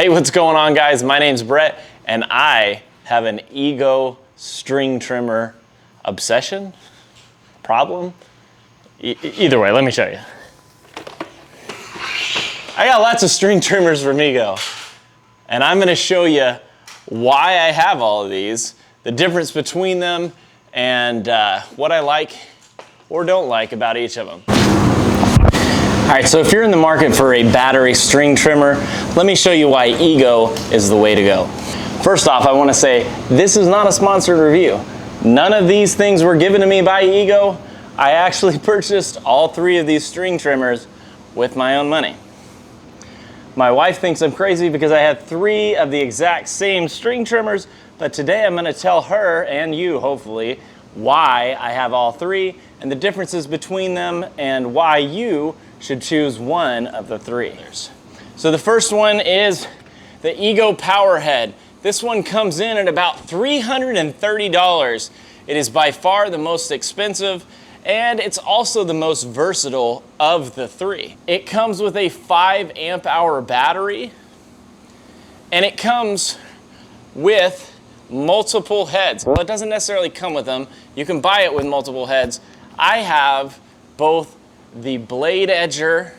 Hey, what's going on, guys? My name's Brett, and I have an Ego string trimmer obsession, problem. Either way, let me show you. I got lots of string trimmers from Ego, and I'm gonna show you why I have all of these, the difference between them, and what I like or don't like about each of them. All right, so if you're in the market for a battery string trimmer, let me show you why Ego is the way to go. First off, I want to say this is not a sponsored review. None of these things were given to me by Ego. I actually purchased all three of these string trimmers with my own money. My wife thinks I'm crazy because I had three of the exact same string trimmers, but today I'm going to tell her, and you hopefully, why I have all three and the differences between them and why you should choose one of the three. So the first one is the Ego Powerhead. This one comes in at about $330. It is by far the most expensive, and it's also the most versatile of the three. It comes with a 5 amp hour battery, and it comes with multiple heads. Well, it doesn't necessarily come with them. You can buy it with multiple heads. I have both the blade edger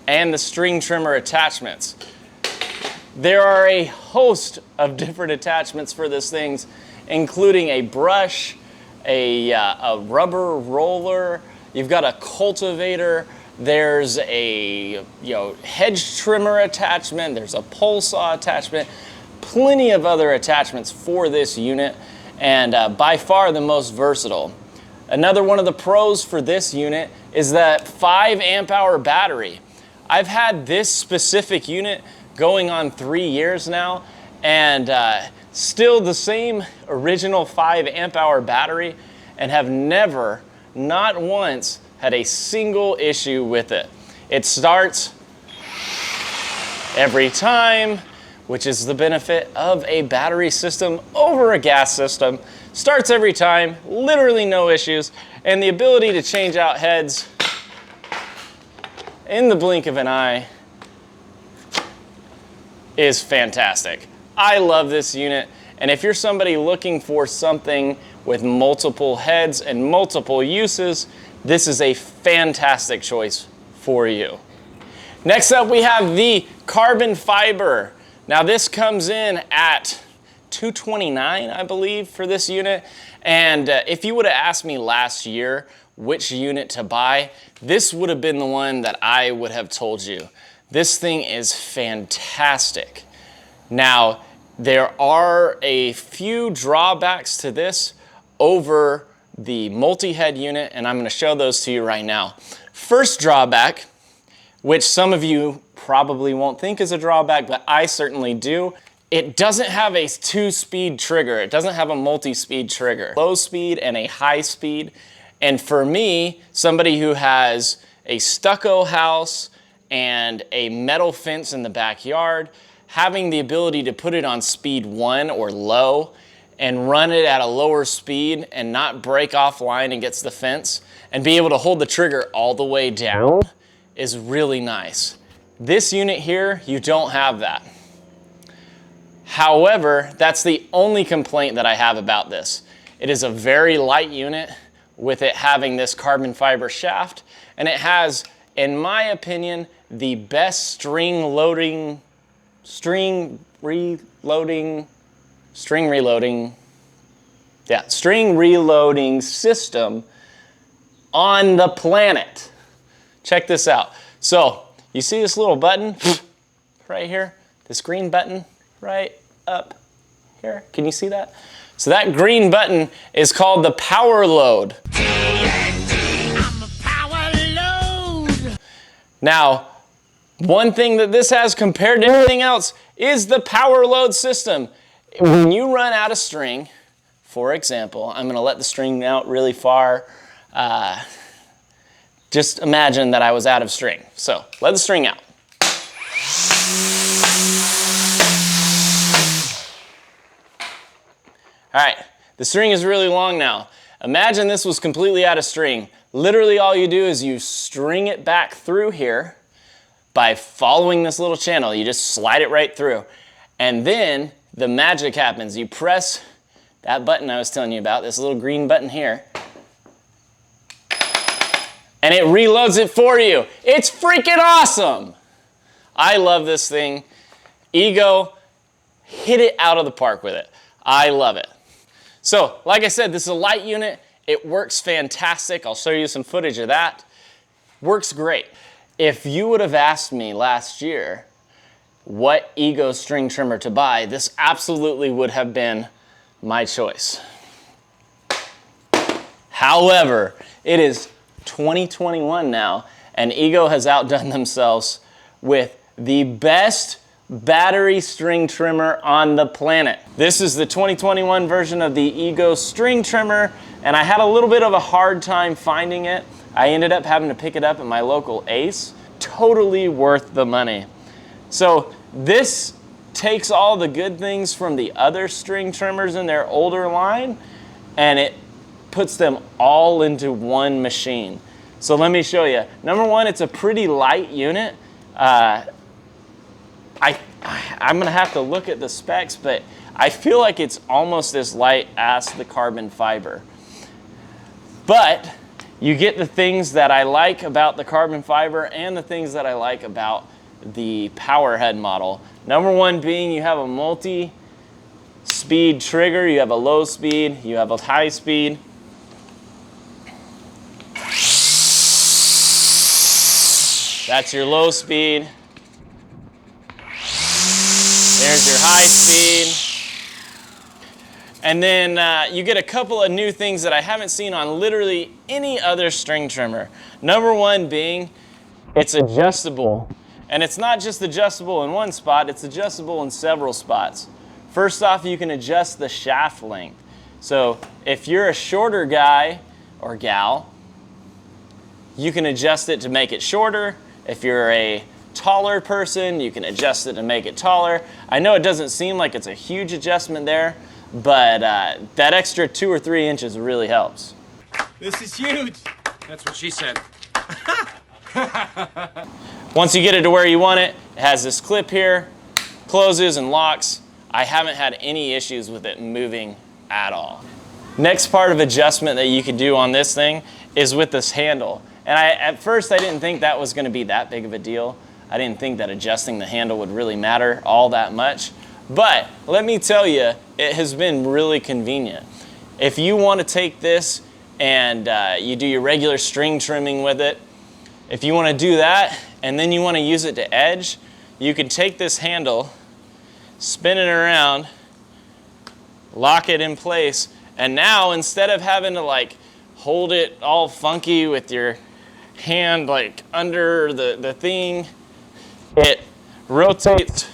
and the string trimmer attachments. There are a host of different attachments for this thing, including a brush, a rubber roller, you've got a cultivator, there's a hedge trimmer attachment, there's a pole saw attachment, plenty of other attachments for this unit, and by far the most versatile. Another one of the pros for this unit is that 5 amp hour battery. I've had this specific unit going on 3 years now, and still the same original 5 amp hour battery, and have never, not once, had a single issue with it. It starts every time, which is the benefit of a battery system over a gas system. Starts every time, literally no issues, and the ability to change out heads in the blink of an eye is fantastic. I love this unit, and if you're somebody looking for something with multiple heads and multiple uses, this is a fantastic choice for you. Next up, we have the carbon fiber. Now this comes in at $229, I believe, for this unit. And if you would have asked me last year which unit to buy, this would have been the one that I would have told you. This thing is fantastic. Now, there are a few drawbacks to this over the multi-head unit, and I'm going to show those to you right now. First drawback, which some of you probably won't think is a drawback, but I certainly do. It doesn't have a 2-speed trigger. It doesn't have a multi-speed trigger. Low speed and a high speed. And for me, somebody who has a stucco house and a metal fence in the backyard, having the ability to put it on speed 1 or low and run it at a lower speed and not break offline against the fence and be able to hold the trigger all the way down is really nice. This unit here, you don't have that. However, that's the only complaint that I have about this. It is a very light unit with it having this carbon fiber shaft, and it has, in my opinion, the best string reloading system on the planet. Check this out. So, you see this little button right here? This green button right up here. Can you see that? So that green button is called the powerload. I'm a powerload. Now, one thing that this has compared to everything else is the powerload system. When you run out of string, for example, I'm going to let the string out really far. Just imagine that I was out of string. So let the string out. All right, the string is really long now. Imagine this was completely out of string. Literally all you do is you string it back through here, by following this little channel. You just slide it right through. And then the magic happens. You press that button I was telling you about, this little green button here, and it reloads it for you. It's freaking awesome. I love this thing. Ego hit it out of the park with it. I love it. So, like I said, this is a light unit. It works fantastic. I'll show you some footage of that. Works great. If you would have asked me last year what Ego string trimmer to buy, this absolutely would have been my choice. However, it is 2021 now, and Ego has outdone themselves with the best battery string trimmer on the planet. This is the 2021 version of the Ego string trimmer, and I had a little bit of a hard time finding it. I ended up having to pick it up at my local Ace. Totally worth the money. So this takes all the good things from the other string trimmers in their older line, and it puts them all into one machine. So let me show you. Number one, it's a pretty light unit. I'm gonna have to look at the specs, but I feel like it's almost as light as the carbon fiber. But you get the things that I like about the carbon fiber and the things that I like about the power head model. Number one being you have a multi-speed trigger. You have a low speed, you have a high speed. That's your low speed. There's your high speed. And then you get a couple of new things that I haven't seen on literally any other string trimmer. Number one being it's adjustable. And it's not just adjustable in one spot, it's adjustable in several spots. First off, you can adjust the shaft length. So if you're a shorter guy or gal, you can adjust it to make it shorter. If you're a taller person, you can adjust it to make it taller. I know it doesn't seem like it's a huge adjustment there, but that extra 2 or 3 inches really helps. This is huge. That's what she said. Once you get it to where you want it, it has this clip here, closes and locks. I haven't had any issues with it moving at all. Next part of adjustment that you can do on this thing is with this handle. And at first I didn't think that was gonna be that big of a deal. I didn't think that adjusting the handle would really matter all that much. But let me tell you, it has been really convenient. If you want to take this and you do your regular string trimming with it, if you want to do that and then you want to use it to edge, you can take this handle, spin it around, lock it in place, and now instead of having to like hold it all funky with your hand like under the thing, it rotates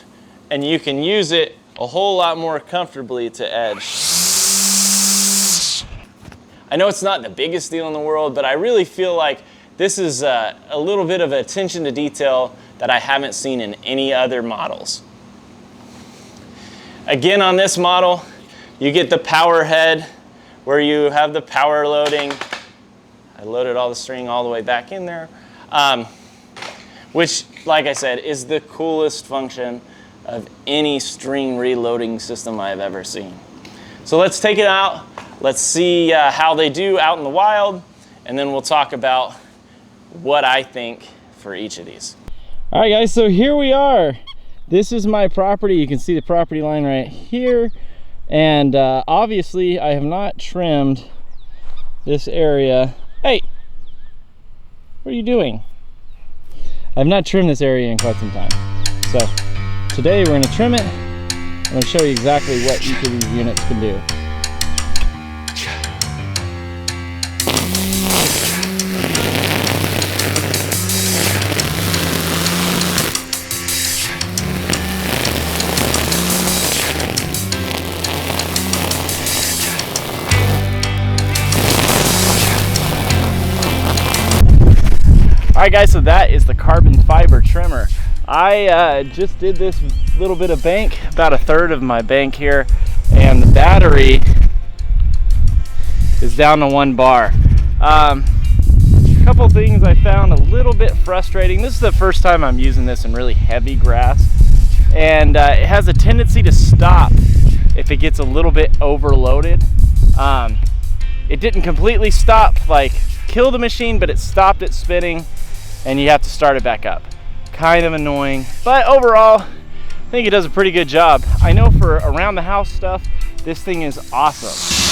and you can use it a whole lot more comfortably to edge. I know it's not the biggest deal in the world, but I really feel like this is a little bit of attention to detail that I haven't seen in any other models. Again, on this model, you get the power head where you have the power loading. I loaded all the string all the way back in there, which, like I said, is the coolest function of any string reloading system I've ever seen. So let's take it out. Let's see how they do out in the wild, and then we'll talk about what I think for each of these. All right, guys, so here we are. This is my property. You can see the property line right here. And obviously, I have not trimmed this area. Hey, what are you doing? I've not trimmed this area in quite some time. So today we're gonna trim it. I'm gonna show you exactly what each of these units can do. Alright guys, so that is the carbon fiber trimmer. I just did this little bit of bank, about a third of my bank here, and the battery is down to 1 bar. Couple things I found a little bit frustrating. This is the first time I'm using this in really heavy grass, and it has a tendency to stop if it gets a little bit overloaded. It didn't completely stop, like kill the machine, but it stopped it spinning, and you have to start it back up. Kind of annoying, but overall, I think it does a pretty good job. I know for around the house stuff, this thing is awesome.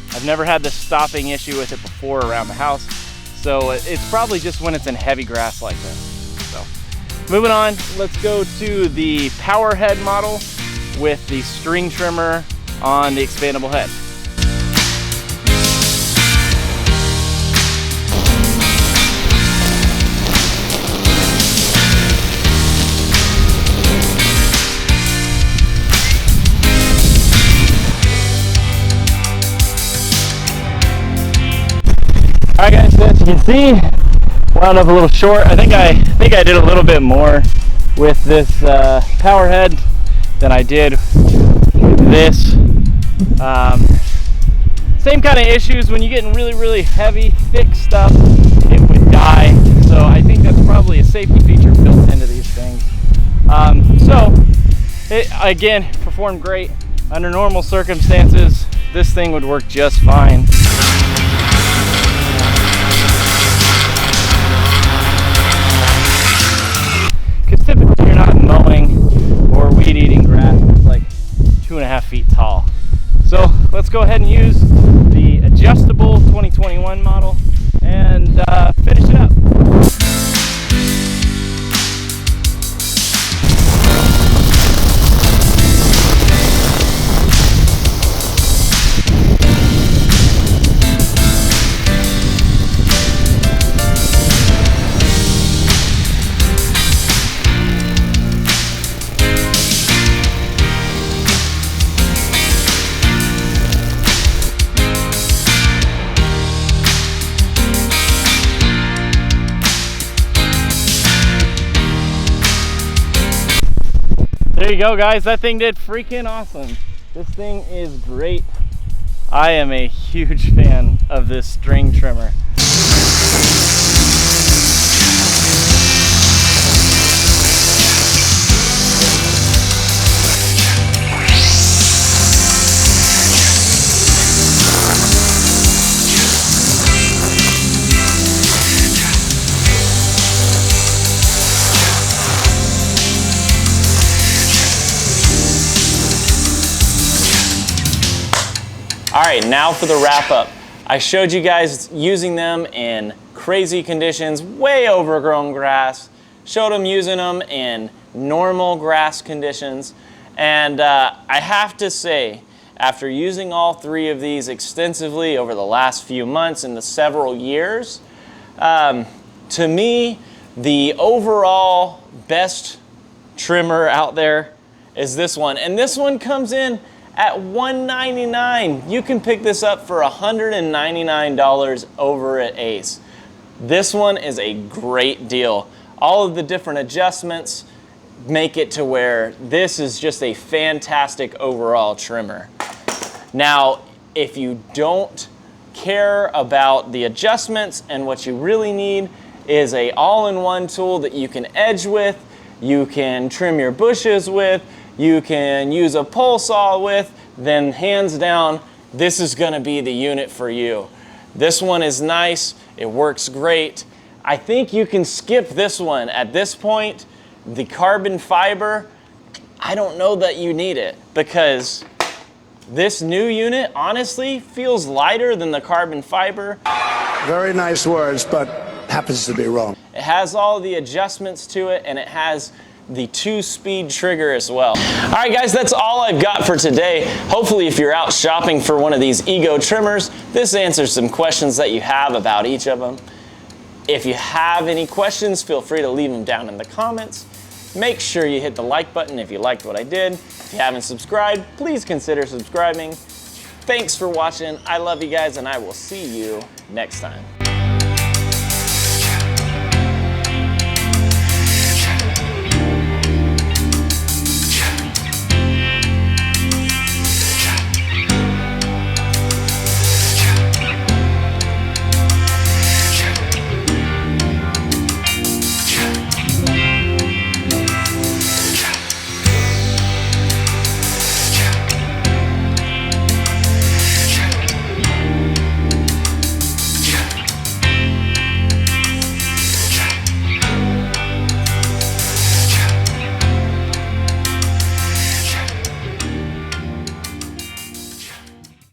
I've never had the stopping issue with it before around the house, so it's probably just when it's in heavy grass like this. So, moving on, let's go to the power head model with the string trimmer on the expandable head. All right, guys, so as you can see, wound up a little short. I think I did a little bit more with this power head than I did with this. Same kind of issues when you get in really heavy, thick stuff, it would die. So I think that's probably a safety feature built into these things. So it again performed great under normal circumstances. This thing would work just fine. Typically you're not mowing or weed eating grass that's like 2.5 feet tall. So let's go ahead and use the adjustable 2021 model and finish it up. There you go, guys. That thing did freaking awesome. This thing is great. I am a huge fan of this string trimmer. All right, now for the wrap up. I showed you guys using them in crazy conditions, way overgrown grass, showed them using them in normal grass conditions, and I have to say, after using all three of these extensively over the last few months and the several years, to me, the overall best trimmer out there is this one, and this one comes in at $199. You can pick this up for $199 over at Ace. This one is a great deal. All of the different adjustments make it to where this is just a fantastic overall trimmer. Now, if you don't care about the adjustments and what you really need is a all-in-one tool that you can edge with, you can trim your bushes with, you can use a pole saw with, then hands down, this is gonna be the unit for you. This one is nice, it works great. I think you can skip this one. At this point, the carbon fiber, I don't know that you need it because this new unit honestly feels lighter than the carbon fiber. Very nice words, but happens to be wrong. It has all the adjustments to it, and it has the 2-speed trigger as well. All right, guys, that's all I've got for today. Hopefully, if you're out shopping for one of these Ego trimmers, this answers some questions that you have about each of them. If you have any questions, feel free to leave them down in the comments. Make sure you hit the like button if you liked what I did. If you haven't subscribed, please consider subscribing. Thanks for watching. I love you guys, and I will see you next time.